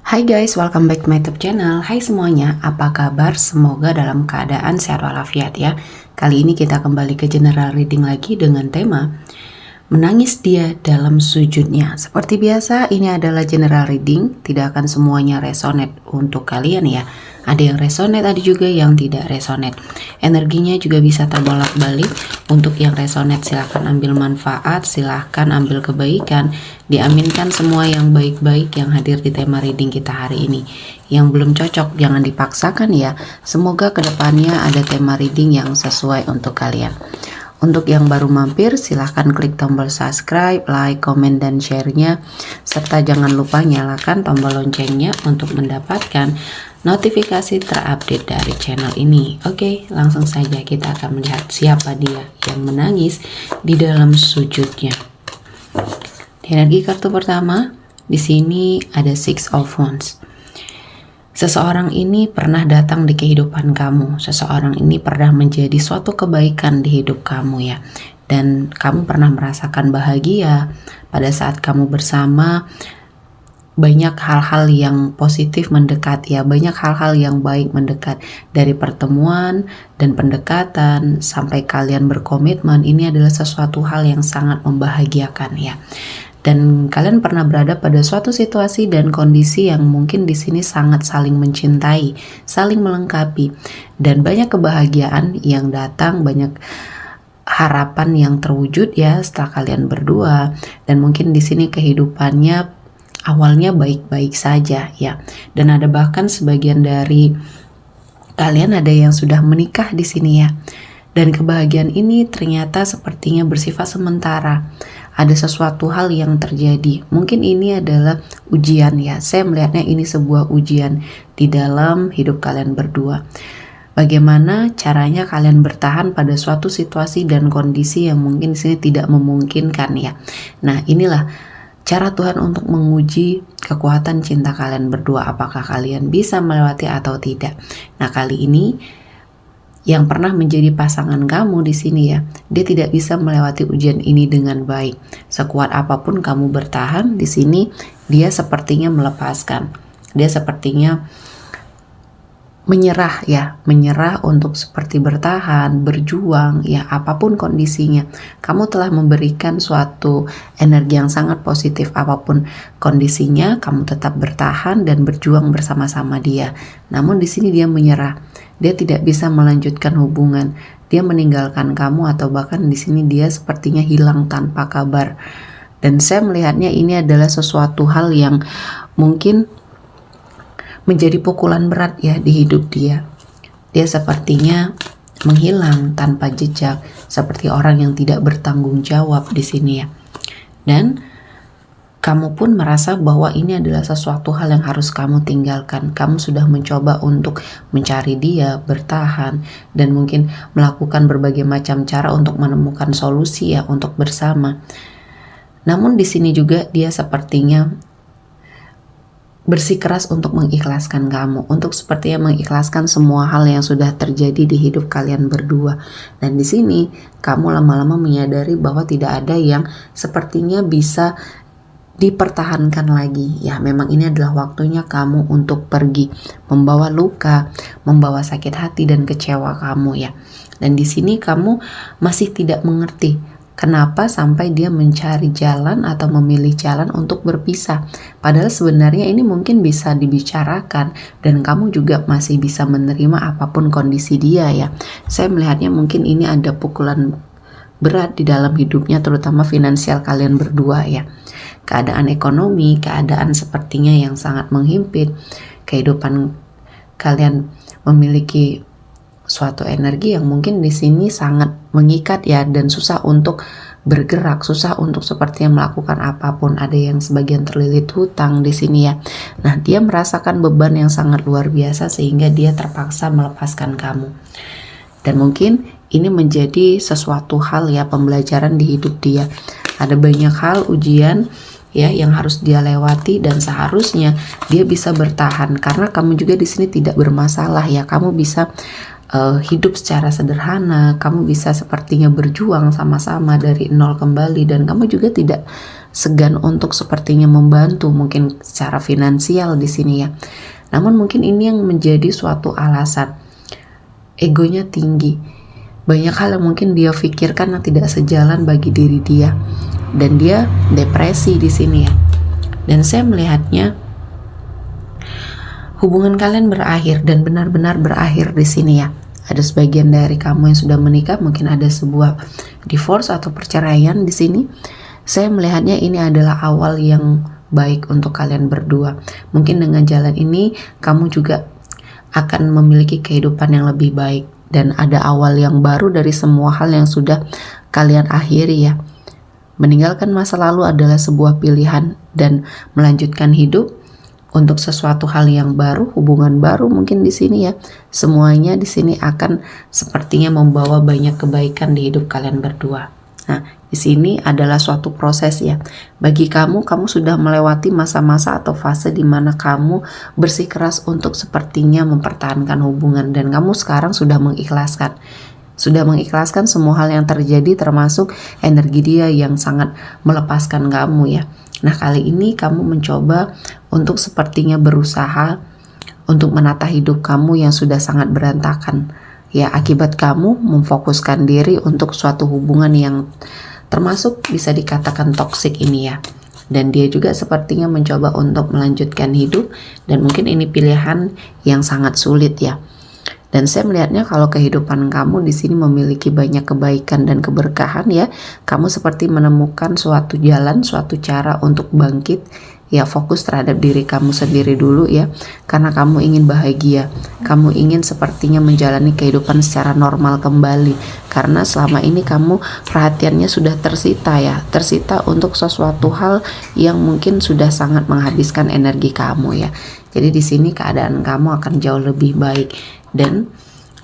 Hai guys, welcome back to my YouTube channel. Hai semuanya, apa kabar? Semoga dalam keadaan sehat walafiat ya. Kali ini kita kembali ke general reading lagi dengan tema menangis dia dalam sujudnya. Seperti biasa, ini adalah general reading, tidak akan semuanya resonate untuk kalian ya. Ada yang resonate, ada juga yang tidak resonate. Energinya juga bisa terbolak-balik. Untuk yang resonate silahkan ambil manfaat, silahkan ambil kebaikan. Diaminkan semua yang baik-baik yang hadir di tema reading kita hari ini. Yang belum cocok jangan dipaksakan ya. Semoga kedepannya ada tema reading yang sesuai untuk kalian. Untuk yang baru mampir, silahkan klik tombol subscribe, like, komen, dan share-nya. Serta jangan lupa nyalakan tombol loncengnya untuk mendapatkan notifikasi terupdate dari channel ini. Oke, langsung saja kita akan melihat siapa dia yang menangis di dalam sujudnya. Di energi kartu pertama, di sini ada Six of Wands. Seseorang ini pernah datang di kehidupan kamu. Seseorang ini pernah menjadi suatu kebaikan di hidup kamu ya. Dan kamu pernah merasakan bahagia pada saat kamu bersama. Banyak hal-hal yang positif mendekat ya. Banyak hal-hal yang baik mendekat. Dari pertemuan dan pendekatan sampai kalian berkomitmen. Ini adalah sesuatu hal yang sangat membahagiakan ya. Dan kalian pernah berada pada suatu situasi dan kondisi yang mungkin di sini sangat saling mencintai, saling melengkapi, dan banyak kebahagiaan yang datang, banyak harapan yang terwujud ya setelah kalian berdua. Dan mungkin di sini kehidupannya awalnya baik-baik saja ya. Dan ada bahkan sebagian dari kalian ada yang sudah menikah di sini ya. Dan kebahagiaan ini ternyata sepertinya bersifat sementara. Ada sesuatu hal yang terjadi. Mungkin ini adalah ujian ya. Saya melihatnya ini sebuah ujian di dalam hidup kalian berdua. Bagaimana caranya kalian bertahan pada suatu situasi dan kondisi yang mungkin di sini tidak memungkinkan ya. Nah, inilah cara Tuhan untuk menguji kekuatan cinta kalian berdua. Apakah kalian bisa melewati atau tidak. Nah, kali ini yang pernah menjadi pasangan kamu di sini ya, dia tidak bisa melewati ujian ini dengan baik. Sekuat apapun kamu bertahan di sini, dia sepertinya melepaskan. Dia sepertinya menyerah ya, menyerah untuk seperti bertahan, berjuang ya, apapun kondisinya. Kamu telah memberikan suatu energi yang sangat positif, apapun kondisinya, kamu tetap bertahan dan berjuang bersama-sama dia. Namun di sini dia menyerah. Dia tidak bisa melanjutkan hubungan. Dia meninggalkan kamu atau bahkan di sini dia sepertinya hilang tanpa kabar. Dan saya melihatnya ini adalah sesuatu hal yang mungkin menjadi pukulan berat ya di hidup dia. Dia sepertinya menghilang tanpa jejak, seperti orang yang tidak bertanggung jawab di sini ya. Dan kamu pun merasa bahwa ini adalah sesuatu hal yang harus kamu tinggalkan. Kamu sudah mencoba untuk mencari dia, bertahan, dan mungkin melakukan berbagai macam cara untuk menemukan solusi ya untuk bersama. Namun di sini juga dia sepertinya bersikeras untuk mengikhlaskan kamu, untuk sepertinya mengikhlaskan semua hal yang sudah terjadi di hidup kalian berdua. Dan di sini kamu lama-lama menyadari bahwa tidak ada yang sepertinya bisa dipertahankan lagi ya. Memang ini adalah waktunya kamu untuk pergi, membawa luka, membawa sakit hati dan kecewa kamu ya. Dan di sini kamu masih tidak mengerti kenapa sampai dia mencari jalan atau memilih jalan untuk berpisah. Padahal sebenarnya ini mungkin bisa dibicarakan dan kamu juga masih bisa menerima apapun kondisi dia ya. Saya melihatnya mungkin ini ada pukulan berat di dalam hidupnya, terutama finansial kalian berdua ya. Keadaan ekonomi, keadaan sepertinya yang sangat menghimpit. Kehidupan kalian memiliki suatu energi yang mungkin di sini sangat mengikat ya, dan susah untuk bergerak, susah untuk sepertinya melakukan apapun. Ada yang sebagian terlilit hutang di sini ya. Nah, dia merasakan beban yang sangat luar biasa sehingga dia terpaksa melepaskan kamu. Dan mungkin ini menjadi sesuatu hal ya, pembelajaran di hidup dia. Ada banyak hal ujian ya yang harus dia lewati dan seharusnya dia bisa bertahan karena kamu juga di sini tidak bermasalah ya. Kamu bisa hidup secara sederhana, kamu bisa sepertinya berjuang sama-sama dari nol kembali, dan kamu juga tidak segan untuk sepertinya membantu mungkin secara finansial di sini ya. Namun mungkin ini yang menjadi suatu alasan. Egonya tinggi. Banyak hal yang mungkin dia pikirkan yang tidak sejalan bagi diri dia. Dan dia depresi di sini ya. Dan saya melihatnya hubungan kalian berakhir dan benar-benar berakhir di sini ya. Ada sebagian dari kamu yang sudah menikah, mungkin ada sebuah divorce atau perceraian di sini. Saya melihatnya ini adalah awal yang baik untuk kalian berdua. Mungkin dengan jalan ini kamu juga akan memiliki kehidupan yang lebih baik dan ada awal yang baru dari semua hal yang sudah kalian akhiri ya. Meninggalkan masa lalu adalah sebuah pilihan dan melanjutkan hidup untuk sesuatu hal yang baru, hubungan baru mungkin di sini ya. Semuanya di sini akan sepertinya membawa banyak kebaikan di hidup kalian berdua. Nah, di sini adalah suatu proses ya. Bagi kamu sudah melewati masa-masa atau fase di mana kamu bersikeras untuk sepertinya mempertahankan hubungan dan kamu sekarang sudah mengikhlaskan. Sudah mengikhlaskan semua hal yang terjadi termasuk energi dia yang sangat melepaskan kamu ya. Nah, kali ini kamu mencoba untuk sepertinya berusaha untuk menata hidup kamu yang sudah sangat berantakan. Ya, akibat kamu memfokuskan diri untuk suatu hubungan yang termasuk bisa dikatakan toksik ini ya. Dan dia juga sepertinya mencoba untuk melanjutkan hidup dan mungkin ini pilihan yang sangat sulit ya. Dan saya melihatnya kalau kehidupan kamu di sini memiliki banyak kebaikan dan keberkahan ya. Kamu seperti menemukan suatu jalan, suatu cara untuk bangkit. Ya, fokus terhadap diri kamu sendiri dulu ya. Karena kamu ingin bahagia. Kamu ingin sepertinya menjalani kehidupan secara normal kembali. Karena selama ini kamu perhatiannya sudah tersita ya. Tersita untuk sesuatu hal yang mungkin sudah sangat menghabiskan energi kamu ya. Jadi di sini keadaan kamu akan jauh lebih baik. Dan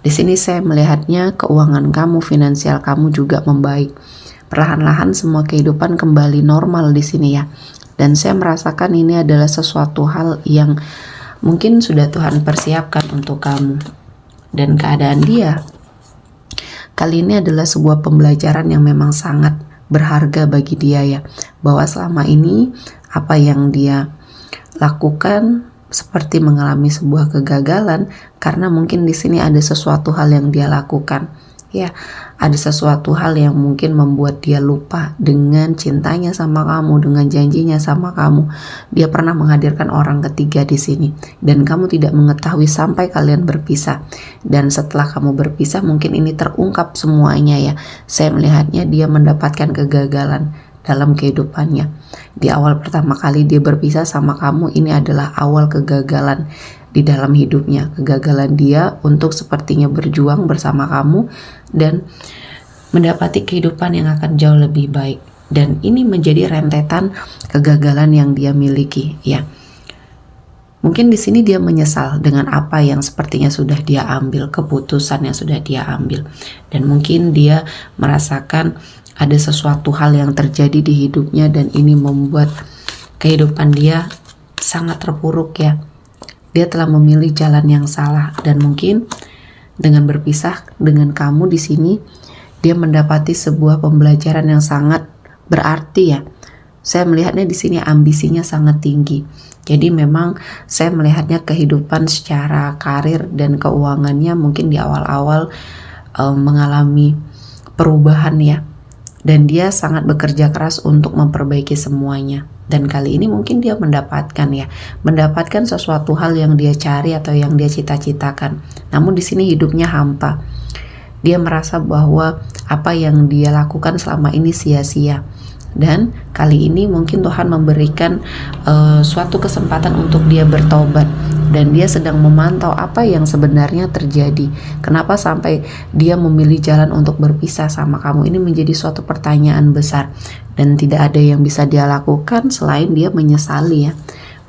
di sini saya melihatnya keuangan kamu, finansial kamu juga membaik. Perlahan-lahan semua kehidupan kembali normal di sini ya. Dan saya merasakan ini adalah sesuatu hal yang mungkin sudah Tuhan persiapkan untuk kamu. Dan keadaan dia kali ini adalah sebuah pembelajaran yang memang sangat berharga bagi dia ya. Bahwa selama ini apa yang dia lakukan seperti mengalami sebuah kegagalan karena mungkin di sini ada sesuatu hal yang dia lakukan. Ya, ada sesuatu hal yang mungkin membuat dia lupa dengan cintanya sama kamu, dengan janjinya sama kamu. Dia pernah menghadirkan orang ketiga di sini dan kamu tidak mengetahui sampai kalian berpisah. Dan setelah kamu berpisah mungkin ini terungkap semuanya ya. Saya melihatnya dia mendapatkan kegagalan dalam kehidupannya. Di awal pertama kali dia berpisah sama kamu, ini adalah awal kegagalan di dalam hidupnya. Kegagalan dia untuk sepertinya berjuang bersama kamu dan mendapati kehidupan yang akan jauh lebih baik. Dan ini menjadi rentetan kegagalan yang dia miliki ya. Mungkin di sini dia menyesal dengan apa yang sepertinya sudah dia ambil, keputusan yang sudah dia ambil. Dan mungkin dia merasakan ada sesuatu hal yang terjadi di hidupnya dan ini membuat kehidupan dia sangat terpuruk ya. Dia telah memilih jalan yang salah dan mungkin dengan berpisah dengan kamu di sini dia mendapati sebuah pembelajaran yang sangat berarti ya. Saya melihatnya di sini ambisinya sangat tinggi. Jadi memang saya melihatnya kehidupan secara karir dan keuangannya mungkin di awal-awal mengalami perubahan ya. Dan dia sangat bekerja keras untuk memperbaiki semuanya. Dan kali ini mungkin dia mendapatkan sesuatu hal yang dia cari atau yang dia cita-citakan. Namun di sini hidupnya hampa. Dia merasa bahwa apa yang dia lakukan selama ini sia-sia. Dan kali ini mungkin Tuhan memberikan suatu kesempatan untuk dia bertobat. Dan dia sedang memantau apa yang sebenarnya terjadi. Kenapa sampai dia memilih jalan untuk berpisah sama kamu? Ini menjadi suatu pertanyaan besar. Dan tidak ada yang bisa dia lakukan selain dia menyesali ya.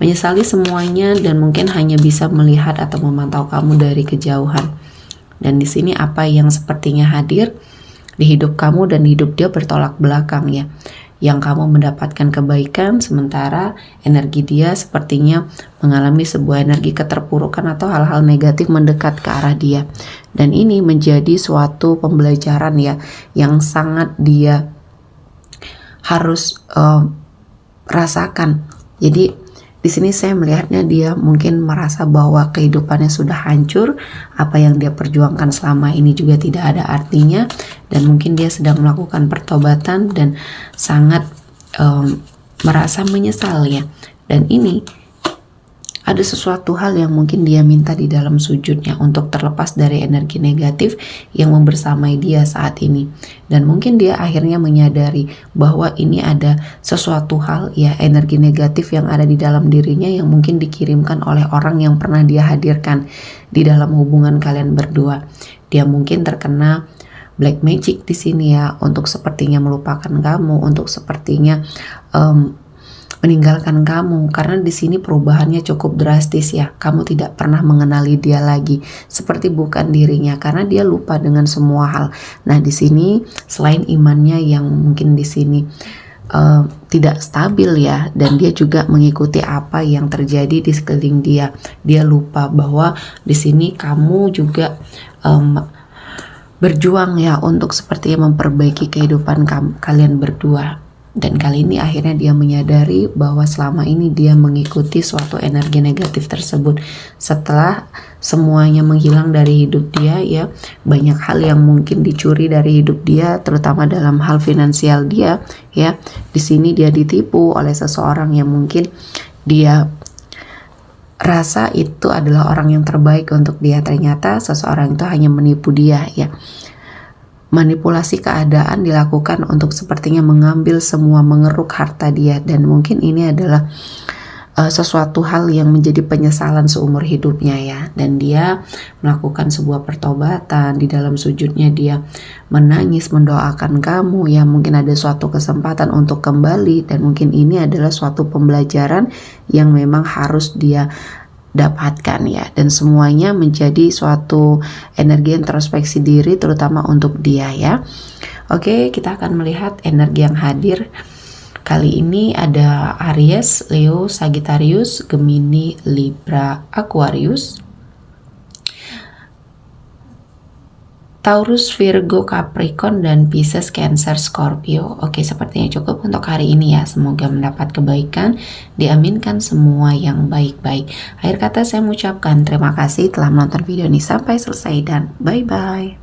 Menyesali semuanya dan mungkin hanya bisa melihat atau memantau kamu dari kejauhan. Dan di sini apa yang sepertinya hadir di hidup kamu dan hidup dia bertolak belakang ya. Yang kamu mendapatkan kebaikan sementara energi dia sepertinya mengalami sebuah energi keterpurukan atau hal-hal negatif mendekat ke arah dia. Dan ini menjadi suatu pembelajaran ya yang sangat dia harus rasakan. Jadi di sini saya melihatnya dia mungkin merasa bahwa kehidupannya sudah hancur, apa yang dia perjuangkan selama ini juga tidak ada artinya, dan mungkin dia sedang melakukan pertobatan dan sangat merasa menyesal ya. Dan ini ada sesuatu hal yang mungkin dia minta di dalam sujudnya untuk terlepas dari energi negatif yang membersamai dia saat ini. Dan mungkin dia akhirnya menyadari bahwa ini ada sesuatu hal ya, energi negatif yang ada di dalam dirinya yang mungkin dikirimkan oleh orang yang pernah dia hadirkan di dalam hubungan kalian berdua. Dia mungkin terkena black magic di sini ya, untuk sepertinya melupakan kamu, untuk sepertinya meninggalkan kamu, karena di sini perubahannya cukup drastis ya. Kamu tidak pernah mengenali dia lagi, seperti bukan dirinya, karena dia lupa dengan semua hal. Nah, di sini selain imannya yang mungkin di sini tidak stabil ya, dan dia juga mengikuti apa yang terjadi di sekeliling dia. Dia lupa bahwa di sini kamu juga berjuang ya untuk sepertinya memperbaiki kehidupan kalian berdua. Dan kali ini akhirnya dia menyadari bahwa selama ini dia mengikuti suatu energi negatif tersebut. Setelah semuanya menghilang dari hidup dia ya, banyak hal yang mungkin dicuri dari hidup dia, terutama dalam hal finansial dia ya. Di sini dia ditipu oleh seseorang yang mungkin dia rasa itu adalah orang yang terbaik untuk dia. Ternyata seseorang itu hanya menipu dia ya. Manipulasi keadaan dilakukan untuk sepertinya mengambil semua, mengeruk harta dia, dan mungkin ini adalah sesuatu hal yang menjadi penyesalan seumur hidupnya ya. Dan dia melakukan sebuah pertobatan, di dalam sujudnya dia menangis mendoakan kamu ya, mungkin ada suatu kesempatan untuk kembali, dan mungkin ini adalah suatu pembelajaran yang memang harus dia dapatkan ya, dan semuanya menjadi suatu energi introspeksi diri terutama untuk dia ya. Oke, kita akan melihat energi yang hadir kali ini. Ada Aries, Leo, Sagittarius, Gemini, Libra, Aquarius, Taurus, Virgo, Capricorn, dan Pisces, Cancer, Scorpio. Oke, sepertinya cukup untuk hari ini ya. Semoga mendapat kebaikan, diaminkan semua yang baik-baik. Akhir kata saya mengucapkan terima kasih telah menonton video ini sampai selesai dan bye-bye.